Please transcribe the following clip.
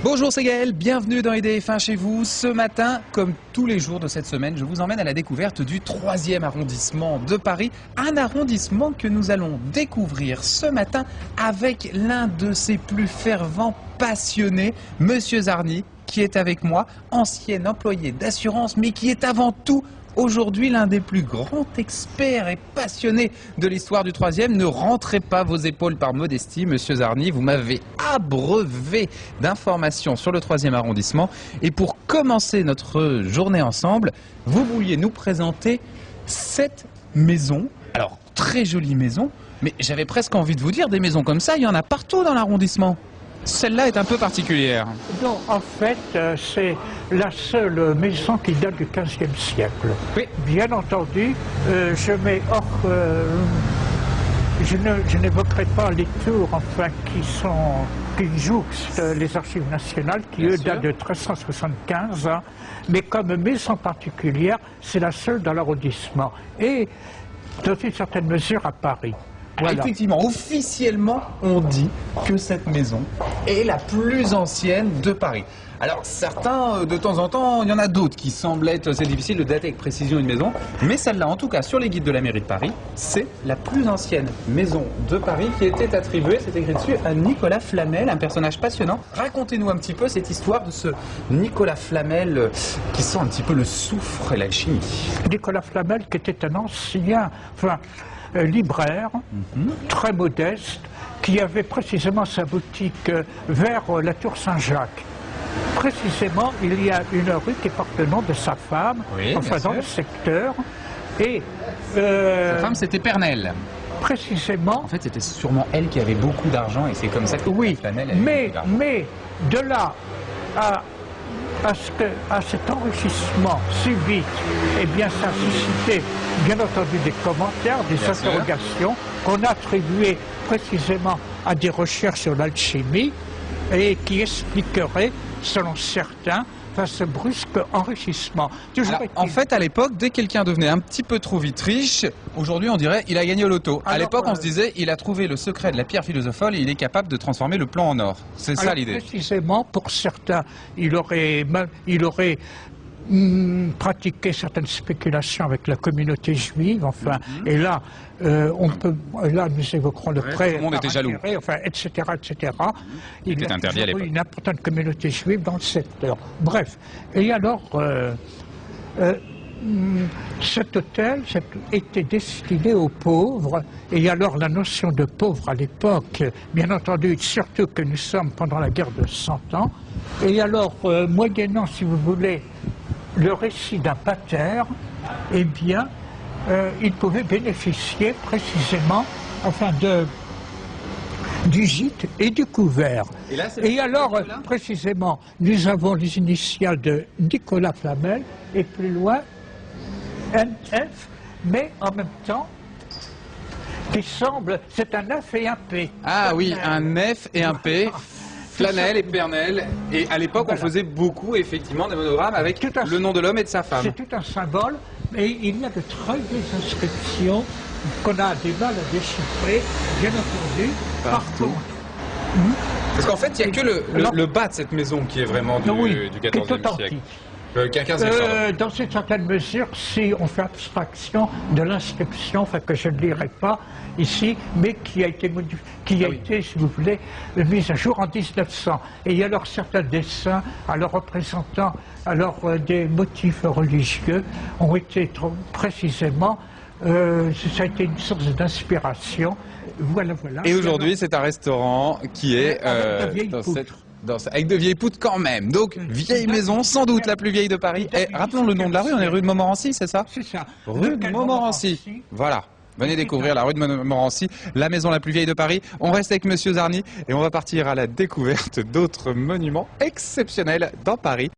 Bonjour, c'est Gaël, bienvenue dans IDF1 chez vous. Ce matin, comme tous les jours de cette semaine, je vous emmène à la découverte du 3e arrondissement de Paris. Un arrondissement que nous allons découvrir ce matin avec l'un de ses plus fervents passionnés, Monsieur Zarny, qui est avec moi, ancien employé d'assurance, mais qui est avant tout aujourd'hui l'un des plus grands experts et passionnés de l'histoire du 3e. Ne rentrez pas vos épaules par modestie, Monsieur Zarny, vous m'avez abreuvé d'informations sur le 3e arrondissement. Et pour commencer notre journée ensemble, vous vouliez nous présenter cette maison. Alors, très jolie maison, mais j'avais presque envie de vous dire, des maisons comme ça, il y en a partout dans l'arrondissement. Celle-là est un peu particulière. Non, en fait, c'est la seule maison qui date du XVe siècle. Oui. Bien entendu, je n'évoquerai pas les tours, enfin, qui jouxtent les archives nationales, qui eux datent de 1375, hein, mais comme maison particulière, c'est la seule dans l'arrondissement. Et dans une certaine mesure à Paris. Voilà. Effectivement, officiellement, on dit que cette maison est la plus ancienne de Paris. Alors certains, de temps en temps, il y en a d'autres qui semblent être, c'est difficile de dater avec précision une maison, mais celle-là, en tout cas, sur les guides de la mairie de Paris, c'est la plus ancienne maison de Paris qui était attribuée, c'est écrit dessus, à Nicolas Flamel, un personnage passionnant. Racontez-nous un petit peu cette histoire de ce Nicolas Flamel qui sent un petit peu le soufre et la chimie. Nicolas Flamel, qui était un ancien, libraire, très modeste, qui avait précisément sa boutique vers la Tour Saint-Jacques. Précisément, il y a une rue qui porte le nom de sa femme, oui, enfin dans le secteur. Et sa femme, c'était Pernelle. Précisément. En fait, c'était sûrement elle qui avait beaucoup d'argent et c'est comme ça que oui, Flamel mais de là à cet enrichissement subit, eh bien, ça a suscité, bien entendu, des commentaires, des interrogations qu'on a attribuées précisément à des recherches sur l'alchimie et qui expliqueraient, selon certains, ce brusque enrichissement. Alors, en fait, à l'époque, dès que quelqu'un devenait un petit peu trop vite riche, aujourd'hui on dirait il a gagné au loto. À l'époque, on se disait il a trouvé le secret de la pierre philosophale et il est capable de transformer le plomb en or. C'est ça l'idée. Précisément, pour certains, il aurait pratiqué certaines spéculations avec la communauté juive, enfin, et là, là nous évoquerons le prêt, tout le monde était jaloux, enfin, etc., etc. Il était interdit à l'époque. Une importante communauté juive dans le secteur. Bref, et alors, cet hôtel était destiné aux pauvres, et alors la notion de pauvre à l'époque, bien entendu, surtout que nous sommes pendant la guerre de 100 ans, et alors, moyennant, si vous voulez, le récit d'un pater, eh bien, il pouvait bénéficier précisément, enfin, du gîte et du couvert. Et alors, précisément, nous avons les initiales de Nicolas Flamel, et plus loin, NF, mais en même temps, qui semble, c'est un F et un P. Ah oui, un F et un P. Flanel et Pernelle, et à l'époque on faisait beaucoup effectivement des monogrammes avec le nom de l'homme et de sa femme. C'est tout un symbole, mais il y a de très belles inscriptions qu'on a du mal à déchiffrer, bien entendu, partout. Parce qu'en fait il n'y a que le bas de cette maison qui est vraiment du XIVe siècle. Dans une certaine mesure, si on fait abstraction de l'inscription, enfin que je ne lirai pas ici, mais qui a été, si vous voulez, mise à jour en 1900. Et il y a alors certains dessins, alors représentant des motifs religieux, ont été précisément, ça a été une source d'inspiration. Voilà. Et aujourd'hui, c'est un restaurant qui est avec de vieilles poutres quand même. Donc, vieille maison, sans doute la plus vieille de Paris. Et rappelons le nom de la rue, on est rue de Montmorency, c'est ça? C'est ça. Rue de Montmorency. Voilà. Venez découvrir la rue de Montmorency, la maison la plus vieille de Paris. On reste avec Monsieur Zarny et on va partir à la découverte d'autres monuments exceptionnels dans Paris.